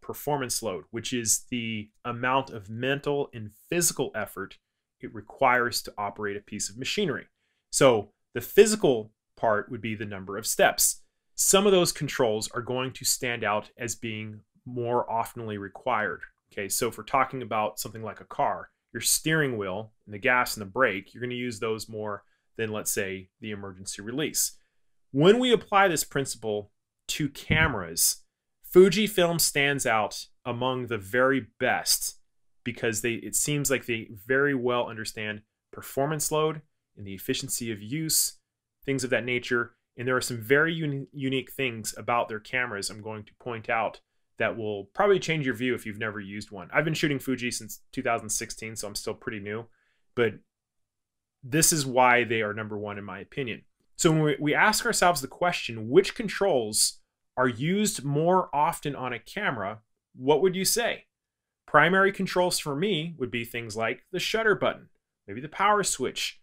performance load, which is the amount of mental and physical effort it requires to operate a piece of machinery. So the physical part would be the number of steps. Some of those controls are going to stand out as being more oftenly required. Okay, so if we're talking about something like a car, your steering wheel and the gas and the brake, you're going to use those more than, let's say, the emergency release. When we apply this principle to cameras, Fujifilm stands out among the very best because it seems like they very well understand performance load and the efficiency of use, things of that nature. And there are some very unique things about their cameras I'm going to point out that will probably change your view if you've never used one. I've been shooting Fuji since 2016, so I'm still pretty new, but this is why they are number one in my opinion. So when we ask ourselves the question, which controls are used more often on a camera, what would you say? Primary controls for me would be things like the shutter button, maybe the power switch,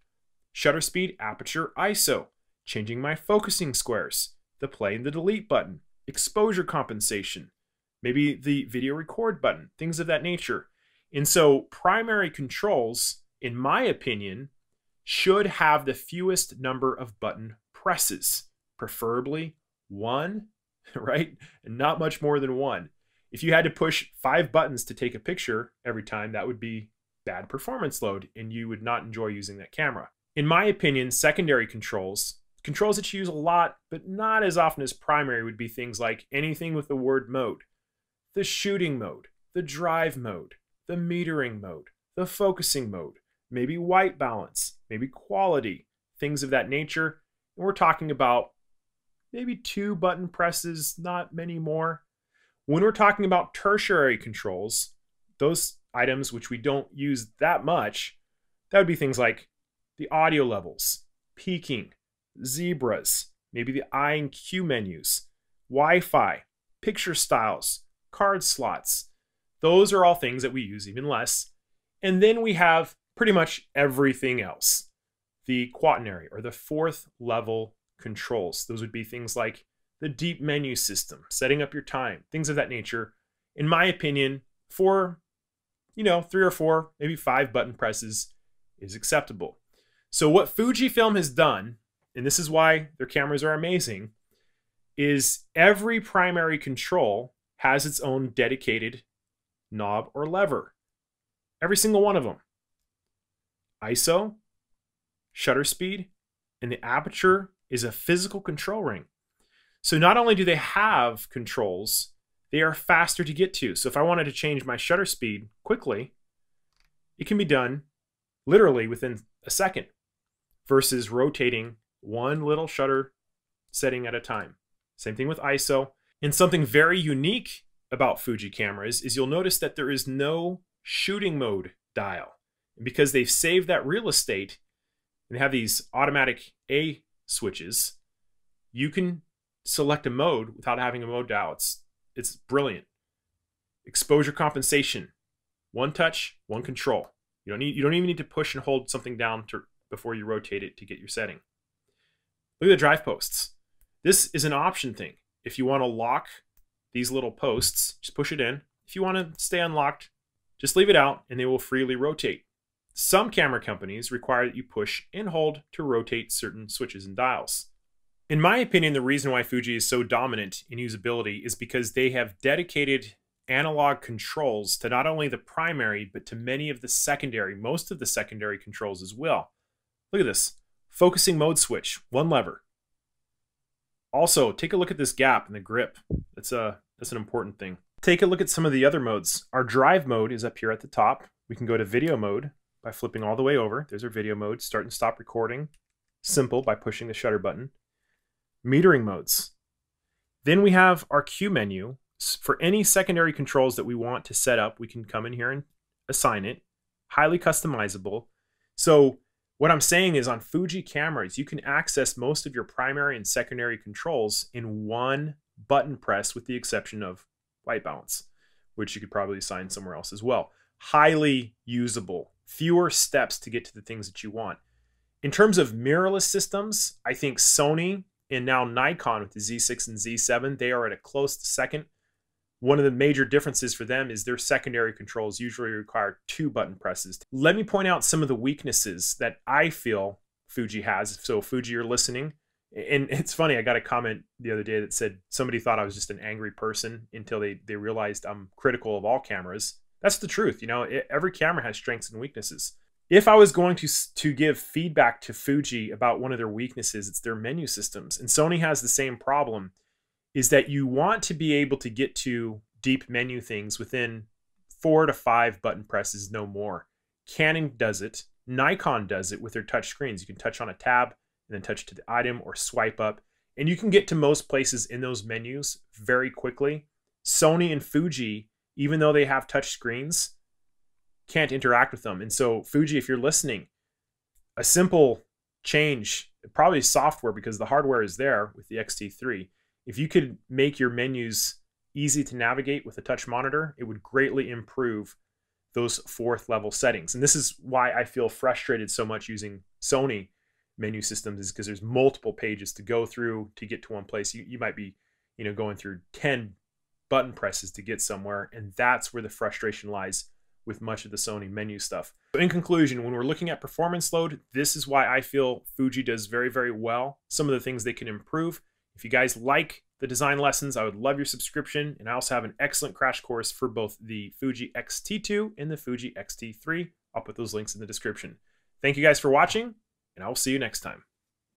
shutter speed, aperture, ISO, changing my focusing squares, the play and the delete button, exposure compensation, maybe the video record button, things of that nature. And so primary controls, in my opinion, should have the fewest number of button presses, preferably one, right? And not much more than one. If you had to push 5 buttons to take a picture every time, that would be bad performance load and you would not enjoy using that camera. In my opinion, secondary controls that you use a lot, but not as often as primary, would be things like anything with the word mode, the shooting mode, the drive mode, the metering mode, the focusing mode, maybe white balance, maybe quality, things of that nature. And we're talking about maybe 2 button presses, not many more. When we're talking about tertiary controls, those items which we don't use that much, that would be things like the audio levels, peaking, zebras, maybe the I and Q menus, Wi-Fi, picture styles, card slots. Those are all things that we use even less. And then we have pretty much everything else. The quaternary or the 4th level controls. Those would be things like the deep menu system, setting up your time, things of that nature. In my opinion, for 3 or 4, maybe 5 button presses is acceptable. So what Fujifilm has done, and this is why their cameras are amazing, is every primary control has its own dedicated knob or lever. Every single one of them. ISO, shutter speed, and the aperture is a physical control ring. So not only do they have controls, they are faster to get to. So if I wanted to change my shutter speed quickly, it can be done literally within a second versus rotating one little shutter setting at a time. Same thing with ISO. And something very unique about Fuji cameras is you'll notice that there is no shooting mode dial. And because they've saved that real estate and have these automatic A switches, you can select a mode without having a mode dial. It's brilliant. Exposure compensation, one touch, one control. You don't even need to push and hold something down before you rotate it to get your setting. Look at the drive posts. This is an option thing. If you want to lock these little posts, just push it in. If you want to stay unlocked, just leave it out and they will freely rotate. Some camera companies require that you push and hold to rotate certain switches and dials. In my opinion, the reason why Fuji is so dominant in usability is because they have dedicated analog controls to not only the primary, but to many of the secondary, most of the secondary controls as well. Look at this. Focusing mode switch, one lever. Also, take a look at this gap in the grip. That's an important thing. Take a look at some of the other modes. Our drive mode is up here at the top. We can go to video mode by flipping all the way over. There's our video mode. Start and stop recording. Simple by pushing the shutter button. Metering modes. Then we have our Q menu. For any secondary controls that we want to set up, we can come in here and assign it. Highly customizable. So what I'm saying is on Fuji cameras, you can access most of your primary and secondary controls in one button press with the exception of white balance, which you could probably assign somewhere else as well. Highly usable. Fewer steps to get to the things that you want. In terms of mirrorless systems, I think Sony and now Nikon with the Z6 and Z7, they are at a close second. One of the major differences for them is their secondary controls usually require 2 button presses. Let me point out some of the weaknesses that I feel Fuji has. So Fuji, you're listening. And it's funny, I got a comment the other day that said somebody thought I was just an angry person until they realized I'm critical of all cameras. That's the truth. You know, every camera has strengths and weaknesses. If I was going to give feedback to Fuji about one of their weaknesses, it's their menu systems. And Sony has the same problem, is that you want to be able to get to deep menu things within 4 to 5 button presses, no more. Canon does it. Nikon does it with their touch screens. You can touch on a tab and then touch to the item or swipe up. And you can get to most places in those menus very quickly. Sony and Fuji, even though they have touch screens, can't interact with them. And so Fuji, if you're listening, a simple change, probably software because the hardware is there with the XT3. If you could make your menus easy to navigate with a touch monitor, it would greatly improve those 4th level settings. And this is why I feel frustrated so much using Sony menu systems, is because there's multiple pages to go through to get to one place. You might be, going through 10 button presses to get somewhere, and that's where the frustration lies with much of the Sony menu stuff. So in conclusion, when we're looking at performance load, this is why I feel Fuji does very, very well. Some of the things they can improve. If you guys like the design lessons, I would love your subscription. And I also have an excellent crash course for both the Fuji XT2 and the Fuji XT3. I'll put those links in the description. Thank you guys for watching, and I will see you next time.